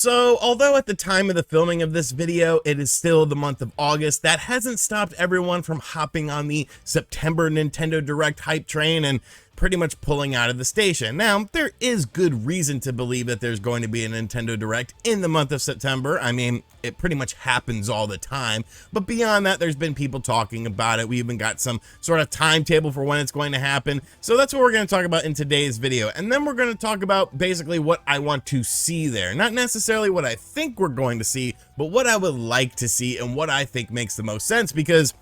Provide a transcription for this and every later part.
So, although at the time of the filming of this video, it is still the month of August, that hasn't stopped everyone from hopping on the September Nintendo Direct hype train and pretty much pulling out of the station. Now, there is good reason to believe that there's going to be a Nintendo Direct in the month of September. I mean, it pretty much happens all the time, but beyond that, there's been people talking about it. We even got some sort of timetable for when it's going to happen. So that's what we're going to talk about in today's video. And then we're going to talk about basically what I want to see there. Not necessarily what I think we're going to see, but what I would like to see and what I think makes the most sense, because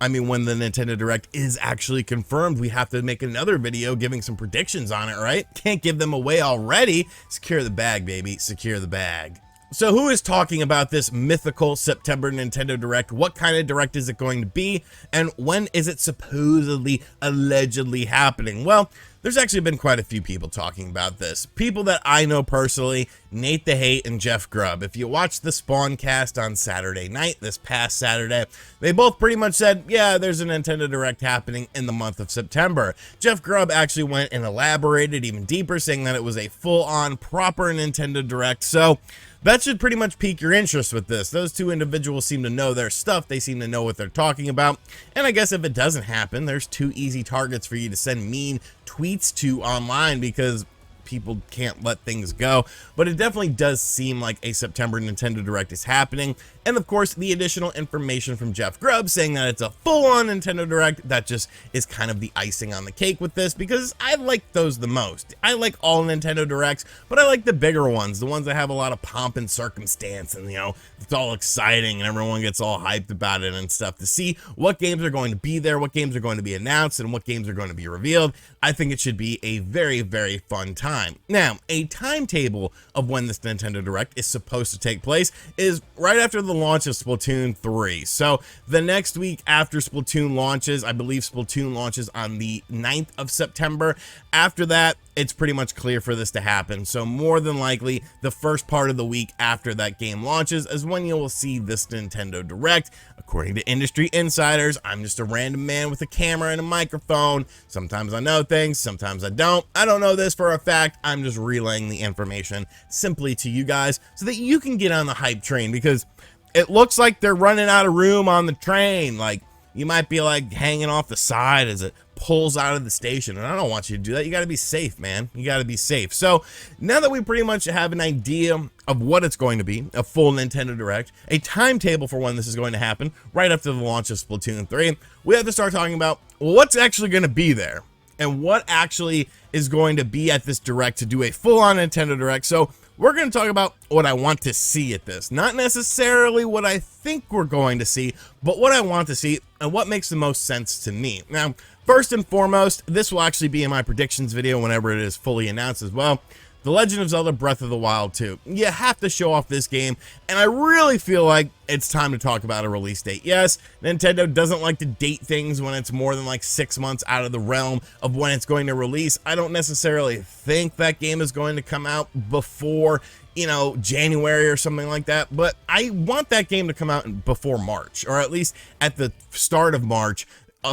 I mean, when the Nintendo Direct is actually confirmed, we have to make another video giving some predictions on it, right? Can't give them away already. Secure the bag, baby. Secure the bag. So who is talking about this mythical September Nintendo Direct? What kind of Direct is it going to be? And when is it supposedly, allegedly happening? Well, there's actually been quite a few people talking about this. People that I know personally, Nate the Hate and Jeff Grubb. If you watched the Spawn cast on Saturday night, this past Saturday, they both pretty much said, yeah, there's a Nintendo Direct happening in the month of September. Jeff Grubb actually went and elaborated even deeper, saying that it was a full-on, proper Nintendo Direct. So that should pretty much pique your interest with this. Those two individuals seem to know their stuff. They seem to know what they're talking about. And I guess if it doesn't happen, there's two easy targets for you to send mean tweets to online, because people can't let things go. But it definitely does seem like a September Nintendo Direct is happening. And of course, the additional information from Jeff Grubb saying that it's a full-on Nintendo Direct, that just is kind of the icing on the cake with this, because I like those the most. I like all Nintendo Directs, but I like the bigger ones, the ones that have a lot of pomp and circumstance, and, you know, it's all exciting and everyone gets all hyped about it and stuff, to see what games are going to be there, what games are going to be announced, and what games are going to be revealed. I think it should be a very, very fun time. Now, a timetable of when this Nintendo Direct is supposed to take place is right after the launch of Splatoon 3. So the next week after Splatoon launches, I believe Splatoon launches on the 9th of September. After that, it's pretty much clear for this to happen. So more than likely, the first part of the week after that game launches is when you will see this Nintendo Direct. According to industry insiders, I'm just a random man with a camera and a microphone. Sometimes I know things, sometimes I don't. I don't know this for a fact. I'm just relaying the information simply to you guys so that you can get on the hype train, because it looks like they're running out of room on the train. Like, you might be like hanging off the side as it pulls out of the station, and I don't want you to do that. You got to be safe, man. You got to be safe. So now that we pretty much have an idea of what it's going to be, a full Nintendo Direct, a timetable for when this is going to happen right after the launch of Splatoon 3, we have to start talking about, well, what's actually going to be there and what actually is going to be at this Direct to do a full-on Nintendo Direct. So we're going to talk about what I want to see at this. Not necessarily what I think we're going to see, but what I want to see and what makes the most sense to me. Now, first and foremost, this will actually be in my predictions video whenever it is fully announced as well. The Legend of Zelda Breath of the Wild 2. You have to show off this game, and I really feel like it's time to talk about a release date. Yes, Nintendo doesn't like to date things when it's more than like 6 months out of the realm of when it's going to release. I don't necessarily think that game is going to come out before, you know, January or something like that, but I want that game to come out before March, or at least at the start of March,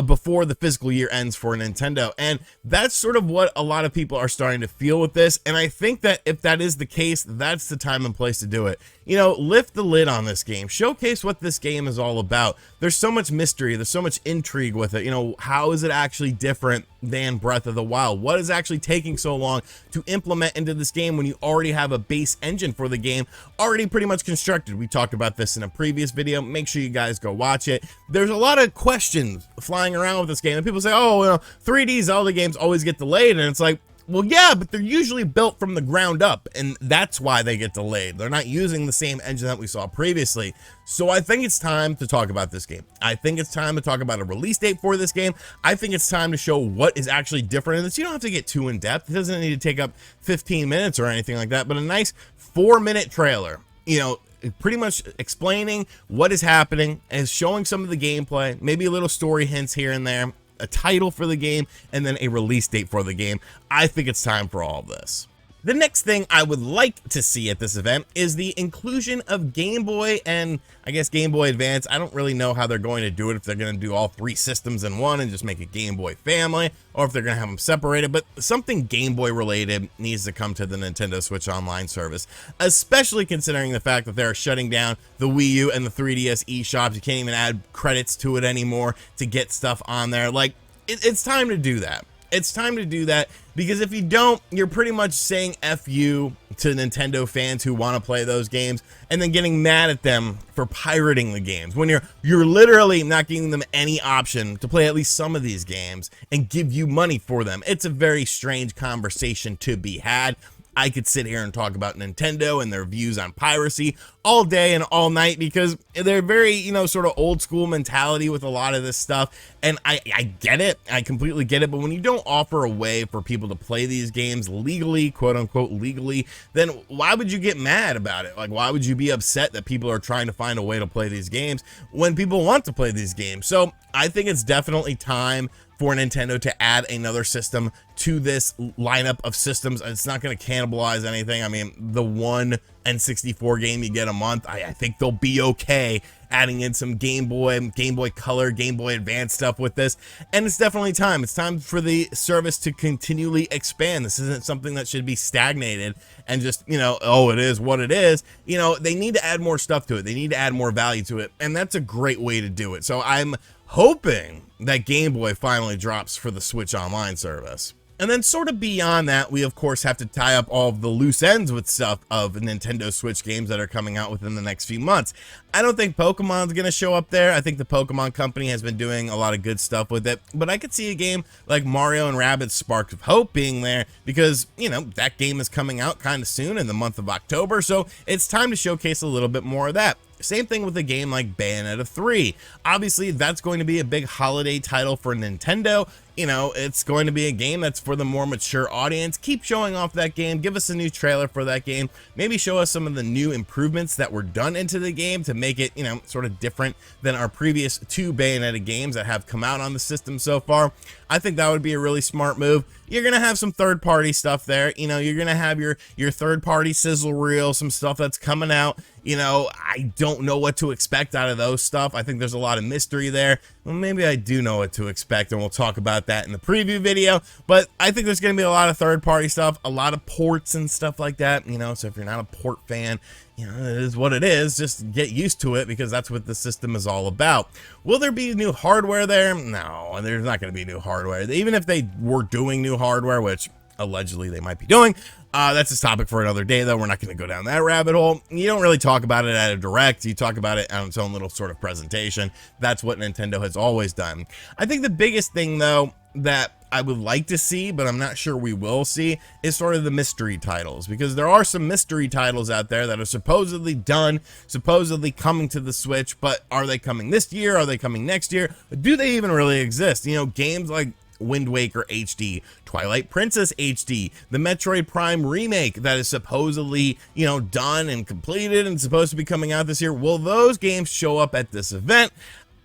before the fiscal year ends for Nintendo. And that's sort of what a lot of people are starting to feel with this, and I think that if that is the case, that's the time and place to do it. You know, lift the lid on this game, showcase what this game is all about. There's so much mystery, there's so much intrigue with it. You know, how is it actually different than Breath of the Wild? What is actually taking so long to implement into this game when you already have a base engine for the game already pretty much constructed? We talked about this in a previous video. Make sure you guys go watch it. There's a lot of questions flying around with this game, and people say, oh, you know, 3D Zelda games always get delayed, and it's like, well, yeah, but they're usually built from the ground up, and that's why they get delayed. They're not using the same engine that we saw previously. So I think it's time to talk about this game. I think it's time to talk about a release date for this game. I think it's time to show what is actually different in this. You don't have to get too in depth. It doesn't need to take up 15 minutes or anything like that, but a nice 4-minute trailer, you know, pretty much explaining what is happening and showing some of the gameplay, maybe a little story hints here and there, a title for the game, and then a release date for the game. I think it's time for all of this. The next thing I would like to see at this event is the inclusion of Game Boy and I guess Game Boy Advance. I don't really know how they're going to do it, if they're going to do all 3 systems in one and just make a Game Boy family, or if they're going to have them separated, but something Game Boy related needs to come to the Nintendo Switch Online service, especially considering the fact that they're shutting down the Wii U and the 3DS eShops. You can't even add credits to it anymore to get stuff on there. Like, it's time to do that. It's time to do that, because if you don't, you're pretty much saying F you to Nintendo fans who want to play those games and then getting mad at them for pirating the games when you're literally not giving them any option to play at least some of these games and give you money for them. It's a very strange conversation to be had. I could sit here and talk about Nintendo and their views on piracy all day and all night, because they're very, you know, sort of old school mentality with a lot of this stuff. And I get it. I completely get it. But when you don't offer a way for people to play these games legally, quote unquote legally, then why would you get mad about it? Like, why would you be upset that people are trying to find a way to play these games when people want to play these games? So I think it's definitely time for Nintendo to add another system to this lineup of systems. It's not going to cannibalize anything. I mean, the one N64 game you get a month, I think they'll be okay adding in some Game Boy Color, Game Boy Advance stuff with this. And it's definitely time. It's time for the service to continually expand. This isn't something that should be stagnated and just, you know, oh, it is what it is. You know, they need to add more stuff to it. They need to add more value to it. And that's a great way to do it. So I'm hoping that Game Boy finally drops for the Switch Online service. And then sort of beyond that, we of course have to tie up all of the loose ends with stuff of Nintendo Switch games that are coming out within the next few months. I don't think Pokemon's going to show up there. I think the Pokemon Company has been doing a lot of good stuff with it, but I could see a game like Mario and Rabbids Sparks of Hope being there, because, you know, that game is coming out kind of soon in the month of October, so it's time to showcase a little bit more of that. Same thing with a game like Bayonetta 3. Obviously, that's going to be a big holiday title for Nintendo. You know, it's going to be a game that's for the more mature audience. Keep showing off that game. Give us a new trailer for that game. Maybe show us some of the new improvements that were done into the game to make it, you know, sort of different than our previous 2 Bayonetta games that have come out on the system so far. I think that would be a really smart move. You're going to have some third-party stuff there. You know, you're going to have your third-party sizzle reel, some stuff that's coming out. You know, I don't know what to expect out of those stuff. I think there's a lot of mystery there. Well, maybe I do know what to expect, and we'll talk about that in the preview video. But I think there's going to be a lot of third-party stuff, a lot of ports and stuff like that. You know, so if you're not a port fan, you know, it is what it is. Just get used to it, because that's what the system is all about. Will there be new hardware there? No, there's not going to be new hardware. Even if they were doing new hardware, which allegedly they might be doing, that's a topic for another day, though. We're not going to go down that rabbit hole. You don't really talk about it at a direct. You talk about it on its own little sort of presentation. That's what Nintendo has always done. I think the biggest thing, though, that I would like to see, but I'm not sure we will see, is sort of the mystery titles, because there are some mystery titles out there that are supposedly done, supposedly coming to the Switch, but are they coming this year? Are they coming next year? Do they even really exist? You know, games like Wind Waker HD, Twilight Princess HD, the Metroid Prime remake that is supposedly, you know, done and completed and supposed to be coming out this year. Will those games show up at this event?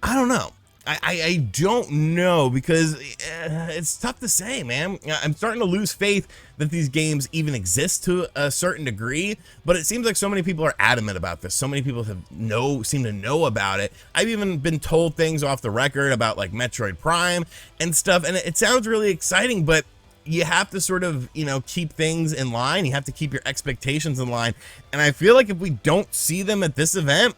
I don't know. I don't know, because it's tough to say, man. I'm starting to lose faith that these games even exist to a certain degree, but it seems like so many people are adamant about this. So many people seem to know about it. I've even been told things off the record about like Metroid Prime and stuff, and it sounds really exciting, but you have to sort of, you know, keep things in line. You have to keep your expectations in line, and I feel like if we don't see them at this event,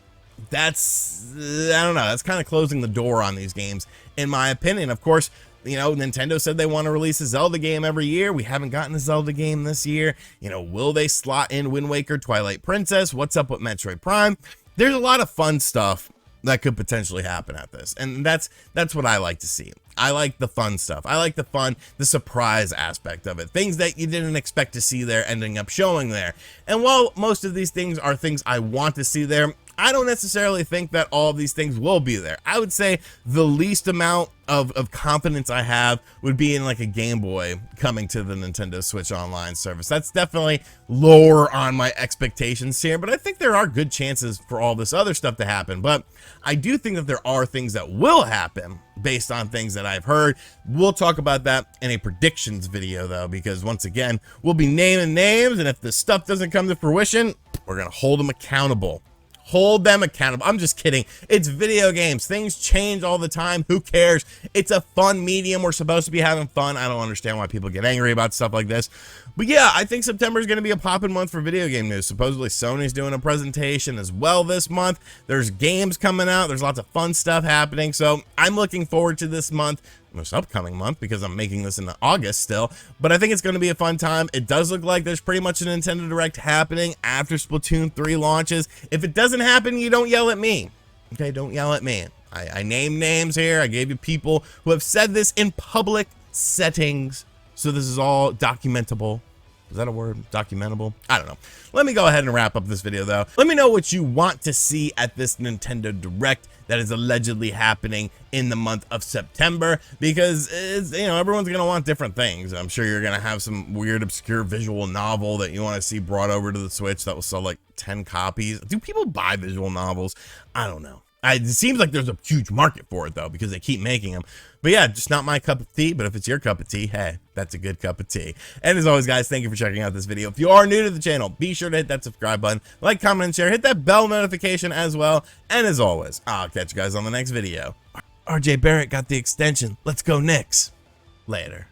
that's, I don't know, that's kind of closing the door on these games, in my opinion. Of course, you know, Nintendo said they want to release a Zelda game every year. We haven't gotten a Zelda game this year. You know, will they slot in Wind Waker, Twilight Princess? What's up with Metroid Prime? There's a lot of fun stuff that could potentially happen at this, and that's what I like to see. I like the fun stuff. I like the surprise aspect of it. Things that you didn't expect to see there ending up showing there. And while most of these things are things I want to see there, I don't necessarily think that all of these things will be there. I would say the least amount of confidence I have would be in like a Game Boy coming to the Nintendo Switch Online service. That's definitely lower on my expectations here, but I think there are good chances for all this other stuff to happen. But I do think that there are things that will happen based on things that I've heard. We'll talk about that in a predictions video though, because once again, we'll be naming names, and if this stuff doesn't come to fruition, we're gonna hold them accountable. Hold them accountable. I'm just kidding. It's video games. Things change all the time. Who cares? It's a fun medium. We're supposed to be having fun. I don't understand why people get angry about stuff like this. But yeah, I think September is going to be a poppin' month for video game news. Supposedly Sony's doing a presentation as well this month. There's games coming out. There's lots of fun stuff happening. So I'm looking forward to this month, this upcoming month, because I'm making this in August still. But I think it's going to be a fun time. It does look like there's pretty much a Nintendo Direct happening after Splatoon 3 launches. If it doesn't happen, you don't yell at me. Okay, don't yell at me. I named names here. I gave you people who have said this in public settings. So this is all documentable. Is that a word? Documentable? I don't know. Let me go ahead and wrap up this video though. Let me know what you want to see at this Nintendo Direct that is allegedly happening in the month of September, because it's, you know, everyone's gonna want different things. I'm sure you're gonna have some weird obscure visual novel that you want to see brought over to the Switch that will sell like 10 copies. Do people buy visual novels? I don't know. It seems like there's a huge market for it though, because they keep making them. But yeah, just not my cup of tea. But if it's your cup of tea, hey, that's a good cup of tea. And as always, guys, thank you for checking out this video. If you are new to the channel, be sure to hit that subscribe button, like, comment, and share. Hit that bell notification as well. And as always, I'll catch you guys on the next video. RJ Barrett got the extension. Let's go Knicks. Later.